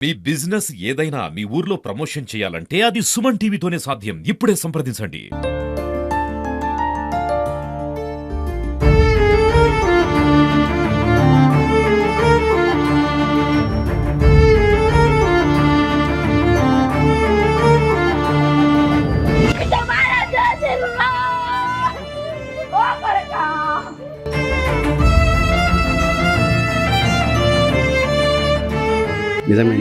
మీ business ఏదైనా మీ ఊర్లో promotion చేయాలంటే అది సుమన్ టీవీతోనే సాధ్యం. ఇప్పుడే సంప్రదించండి.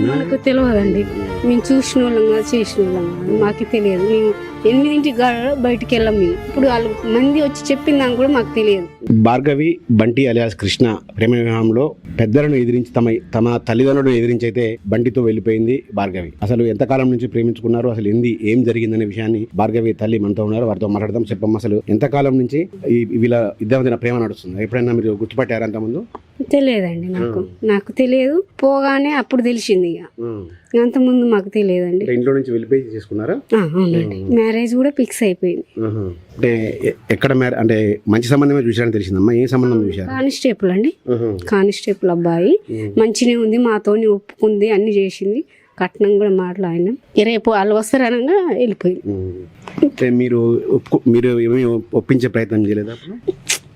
మనకు తెలియదండి. మేము చూసిన వాళ్ళం కాదు, చేసిన వాళ్ళం కాదు, మాకు తెలియదు. మేము 8ంటికి బయటికి వెళ్ళాం. మేము ఇప్పుడు వాళ్ళు మంది వచ్చి చెప్పిందని కూడా మాకు తెలియదు. భార్గవి బంటి అలియాస్ కృష్ణ ప్రేమ వివాహంలో పెద్దలను ఎదిరించి తమ తల్లిదండ్రులను ఎదిరించి అయితే బంటితో వెళ్ళిపోయింది భార్గవి. అసలు ఎంతకాలం నుంచి ప్రేమించుకున్నారు, అసలు ఏం జరిగిందనే విషయాన్ని భార్గవి తల్లి మనతో ఉన్నారు, వారితో మాట్లాడదాం. చెప్పమ్మా, అసలు ఎంతకాలం నుంచి వీళ్ళ ఇద్దరి మధ్యన ప్రేమ నడుస్తుంది? ఎప్పుడైనా మీరు గుర్తుపట్టారా అంతకుముందు? తెలియదండి, నాకు తెలియదు. పోగానే అప్పుడు తెలిసింది. ఇక అంతకుముందు మాకు తెలియదండి. ఇంట్లో నుంచి వెళ్ళిపోయి చేసుకున్నారా? అవునండి, మ్యారేజ్ కూడా ఫిక్స్ అయిపోయింది. అంటే ఎక్కడ అంటే మంచి సంబంధమే చూసారని తెలిసిందమ్మా? ఏ సంబంధం చూసారు? కానిస్టేబుల్ అండి, కానిస్టేబుల్ అబ్బాయి. మంచినే ఉంది, మాతోని ఒప్పుకుంది, అన్ని చేసింది. కట్నం కూడా మాట్లాడినాం. రేపు వాళ్ళు వస్తారనగా వెళ్ళిపోయింది. మీరు ఏమీ ఒప్పించే ప్రయత్నం చేయలేదా?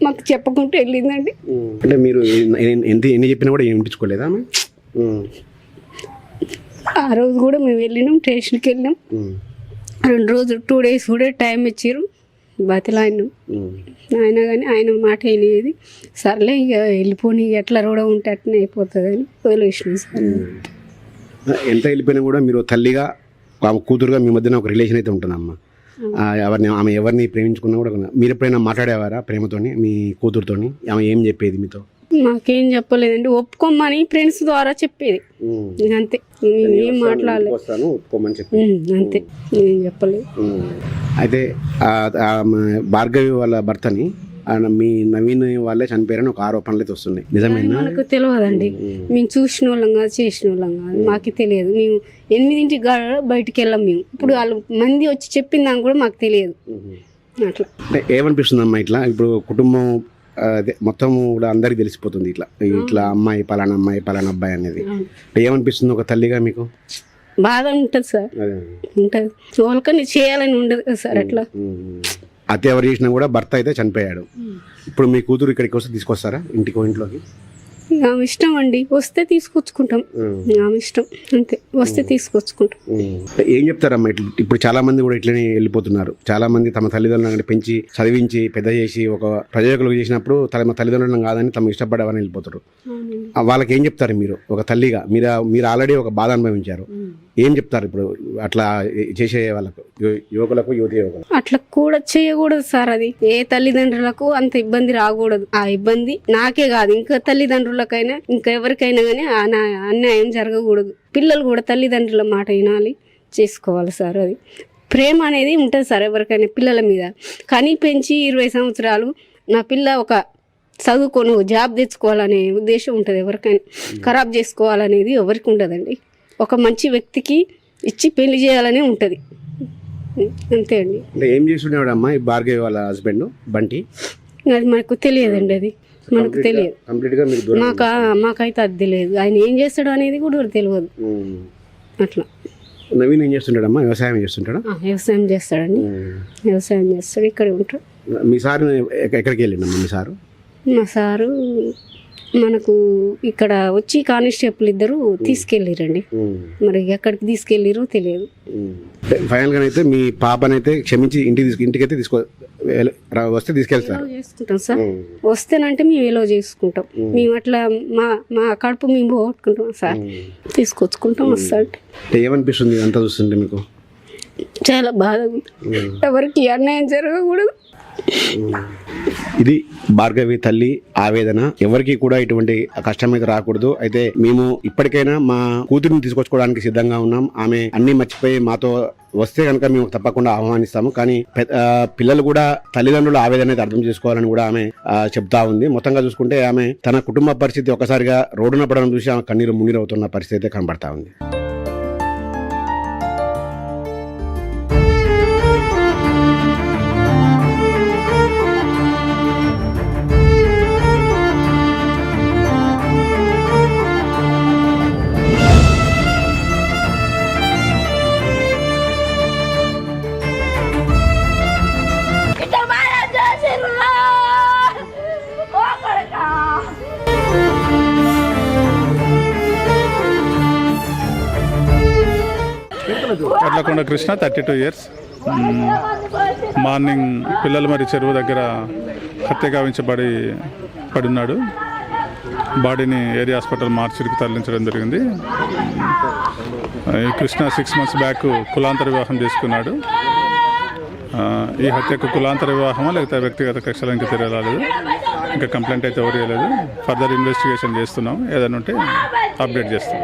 మాకు చెప్పకుంటూ వెళ్ళిందండి. అంటే మీరు ఎన్ని చెప్పినా కూడా ఏం ఉంచుకోలేదా? ఆ రోజు కూడా మేము వెళ్ళినాం, స్టేషన్కి వెళ్ళినాం. 2 రోజులు 2 days కూడా టైం ఇచ్చారు. బతిలాడినాం. ఆయన కానీ ఆయన మాట అయినది. సర్లే ఇక వెళ్ళిపోని, ఎట్లా రోడ ఉంటే అట్నే అయిపోతుంది అని వదిలేసినాం సార్. ఎంత వెళ్ళిపోయినా కూడా మీరు తల్లిగా, ఆమె కూతురుగా మీ మధ్యన ఒక రిలేషన్ అయితే ఉంటుందమ్మా. ఆమె ఎవరిని ప్రేమించుకున్నా కూడా మీరు ఎప్పుడైనా మాట్లాడేవారా ప్రేమతోని, మీ కూతురుతోని? ఆమె ఏం చెప్పేది మీతో? మాకేం చెప్పలేదండి, ఒప్పుకోమని ఫ్రెండ్స్ ద్వారా చెప్పేది. అంతే, ఏం మాట్లాడలేదు. అంతే, ఏం చెప్పలేదు. అయితే భార్గవి వాళ్ళ భర్తని మీ నవీన్ వాళ్ళే చనిపోయారని ఒక ఆరోపణలు అయితే వస్తున్నాయి, నిజమేనా? మనకు తెలియదండి. మేము చూసిన వాళ్ళం కాదు, చేసిన వాళ్ళం కాదు, మాకు తెలియదు. మేము 8ంటికి బయటికి వెళ్ళాం. మేము ఇప్పుడు వాళ్ళు మంది వచ్చి చెప్పిందని కూడా మాకు తెలియదు. అట్లా ఏమనిపిస్తుంది అమ్మా? ఇట్లా ఇప్పుడు కుటుంబం అదే మొత్తం కూడా అందరికి తెలిసిపోతుంది, ఇట్లా అమ్మాయి పలానా అమ్మాయి పలానా అబ్బాయి అనేది. ఏమనిపిస్తుంది ఒక తల్లిగా మీకు? బాధ ఉంటుంది సార్, ఉంటుంది. వాళ్ళకని చేయాలని ఉండదు కదా సార్. అట్లా అతి ఎవరు చేసినా కూడా భర్త అయితే చనిపోయాడు. ఇప్పుడు మీ కూతురు ఇక్కడికి వస్తే తీసుకొస్తారా ఇంట్లోకి? ఆమె ఇష్టం అండి, వస్తే తీసుకొచ్చుకుంటాం. ఆమె ఇష్టం, అంతే, వస్తే తీసుకొచ్చుకుంటాం. ఏం చెప్తారమ్మా? ఇప్పుడు చాలా మంది కూడా ఇట్లనే వెళ్ళిపోతున్నారు. చాలా మంది తమ తల్లిదండ్రులను పెంచి చదివించి పెద్ద చేసి ఒక ప్రయోజకులు చేసినప్పుడు తమ తల్లిదండ్రులను కాదని తమ ఇష్టపడేవారని వెళ్ళిపోతారు. వాళ్ళకి ఏం చెప్తారు మీరు ఒక తల్లిగా? మీరు ఆల్రెడీ ఒక బాధ అనుభవించారు. ఏం చెప్తారు ఇప్పుడు అట్లా చేసే వాళ్ళకు, యువకులకు, యువకులకు? అట్లా కూడా చేయకూడదు సార్. అది ఏ తల్లిదండ్రులకు అంత ఇబ్బంది రాకూడదు. ఆ ఇబ్బంది నాకే కాదు, ఇంకా తల్లిదండ్రులకైనా ఇంకా ఎవరికైనా కానీ అన్యాయం జరగకూడదు. పిల్లలు కూడా తల్లిదండ్రుల మాట వినాలి, చేసుకోవాలి సార్. అది ప్రేమ అనేది ఉంటుంది సార్ ఎవరికైనా పిల్లల మీద. కానీ పెంచి 20 సంవత్సరాలు నా పిల్ల ఒక చదువుకొని జాబ్ తెచ్చుకోవాలనే ఉద్దేశం ఉంటుంది ఎవరికైనా. ఖరాబ్ చేసుకోవాలనేది ఎవరికి ఉండదండి. ఒక మంచి వ్యక్తికి ఇచ్చి పెళ్లి చేయాలని ఉంటుంది, అంతే అండి. ఏం చేస్తుండేవాడు అమ్మా ఈ భార్గవి వాళ్ళ హస్బెండ్ బంటి? అది మనకు తెలియదండి, అది మనకు తెలియదు. మాకైతే అది తెలియదు. ఆయన ఏం చేస్తాడు అనేది కూడా తెలియదు. అట్లా. నవీన్ ఏం చేస్తుంటాడమ్మా? వ్యవసాయం చేస్తుంటాడా? వ్యవసాయం చేస్తాడండి, వ్యవసాయం చేస్తాడు, ఇక్కడే ఉంటాడు. మీ సారు ఎక్కడికి వెళ్ళిండమ్మా? మీ సారు? మా సారు మనకు ఇక్కడ వచ్చి కానిస్టేబుల్ 2 తీసుకెళ్ళిరండి. మరి ఎక్కడికి తీసుకెళ్ళిరో తెలియదు. ఫైనల్ గా అయితే మీ పాపనైతే క్షమించి ఇంటికైతే వస్తే తీసుకెళ్తారు? చేసుకుంటాం సార్. వస్తేనంటే మేము ఎలా చేసుకుంటాం. మేము అట్లా మా కడుపు మేము పోగొట్టుకుంటాం సార్, తీసుకొచ్చుకుంటాం. వస్తాడు. ఏమనిపిస్తుంది అంతా చూస్తుంటే మీకు? చాలా బాధగా ఉంది. ఎవరికి అన్యాయం జరగకూడదు. ఇది భార్గవి తల్లి ఆవేదన. ఎవరికి కూడా ఇటువంటి కష్టం అయితే రాకూడదు. అయితే మేము ఇప్పటికైనా మా కూతురిని తీసుకొచ్చుకోవడానికి సిద్ధంగా ఉన్నాం. ఆమె అన్ని మర్చిపోయి మాతో వస్తే కనుక మేము తప్పకుండా ఆహ్వానిస్తాము. కానీ పిల్లలు కూడా తల్లిదండ్రుల ఆవేదన అయితే అర్థం చేసుకోవాలని కూడా ఆమె చెప్తా ఉంది. మొత్తంగా చూసుకుంటే ఆమె తన కుటుంబ పరిస్థితి ఒకసారిగా రోడ్డున పడడం చూసి ఆమె కన్నీరు మున్నీరవుతున్న పరిస్థితి అయితే కనబడతా ఉంది. అట్లకొండ కృష్ణ 32 ఇయర్స్. మార్నింగ్ పిల్లలు మరి చెరువు దగ్గర హత్య గావించబడి పడున్నాడు. బాడీని ఏరియా హాస్పిటల్ మార్చిరికి తరలించడం జరిగింది. ఈ కృష్ణ 6 months బ్యాక్ కులాంతర వివాహం చేసుకున్నాడు. ఈ హత్యకు కులాంతర వివాహమా లేకపోతే వ్యక్తిగత కక్షలు ఇంకా తెలియలేదు. ఇంకా కంప్లైంట్ అయితే ఎవరు చేయలేదు. ఫర్దర్ ఇన్వెస్టిగేషన్ చేస్తున్నాం. ఏదైనా ఉంటే అప్డేట్ చేస్తాం.